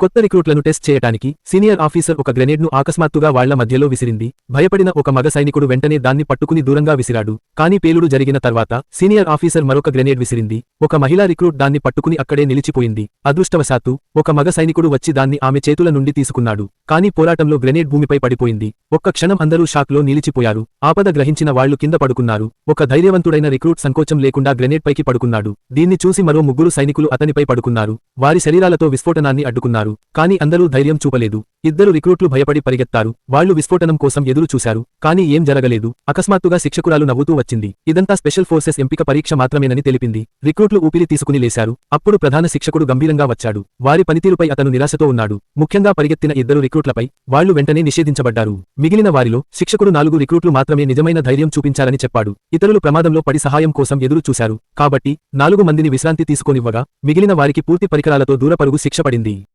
కొత్త రిక్రూట్లను టెస్ట్ చేయటానికి senior officer ఒక గ్రెనేడ్ను ఆకస్మాత్తుగా వాళ్ల మధ్యలో విసిరింది. భయపడిన ఒక మగ సైనికుడు వెంటనే దాన్ని పట్టుకుని దూరంగా విసిరాడు. కానీ పేలుడు జరిగిన తర్వాత సీనియర్ ఆఫీసర్ మరొక గ్రెనేడ్ విసిరింది. ఒక మహిళా రిక్రూట్ దాన్ని పట్టుకుని అక్కడే నిలిచిపోయింది. అదృష్టవశాత్తు ఒక మగ సైనికుడు వచ్చి దాన్ని ఆమె చేతుల నుండి తీసుకున్నాడు. కానీ పోరాటంలో గ్రెనేడ్ భూమిపై పడిపోయింది. ఒక్క క్షణం అందరూ షాక్లో నిలిచిపోయారు. ఆపద గ్రహించిన వాళ్లు కింద పడుకున్నారు. ఒక ధైర్యవంతుడైన రిక్రూట్ సంకోచం లేకుండా గ్రెనేడ్ పైకి పడుకున్నాడు. దీన్ని చూసి మరో ముగ్గురు సైనికులు అతనిపై పడుకున్నారు. వారి శరీరాలతో విస్ఫోటనాన్ని అడ్డుకున్నారు. కానీ అందరూ ధైర్యం చూపలేదు. ఇద్దరు రిక్రూట్లు భయపడి పరిగెత్తారు. వాళ్లు విస్ఫోటనం కోసం ఎదురు చూశారు. కానీ ఏం జరగలేదు. అకస్మాత్తుగా శిక్షకురాలు నవ్వుతూ వచ్చింది. ఇదంతా స్పెషల్ ఫోర్సెస్ ఎంపిక పరీక్ష మాత్రమేనని తెలిపింది. రిక్రూట్లు ఊపిరి తీసుకుని లేశారు. అప్పుడు ప్రధాన శిక్షకుడు గంభీరంగా వచ్చాడు. వారి పనితీరుపై అతను నిరాశతో ఉన్నాడు. ముఖ్యంగా పరిగెత్తిన ఇద్దరు రిక్రూట్లపై. వాళ్లు వెంటనే నిషేధించబడ్డారు. మిగిలిన వారిలో శిక్షకుడు 4 రిక్రూట్లు మాత్రమే నిజమైన ధైర్యం చూపించారని చెప్పాడు. ఇతరులు ప్రమాదంలో పడి సహాయం కోసం ఎదురు చూశారు. కాబట్టి 4 మందిని విశ్రాంతి తీసుకోనివ్వగా మిగిలిన వారికి పూర్తి పరికరాలతో దూరపరుగు శిక్ష పడింది.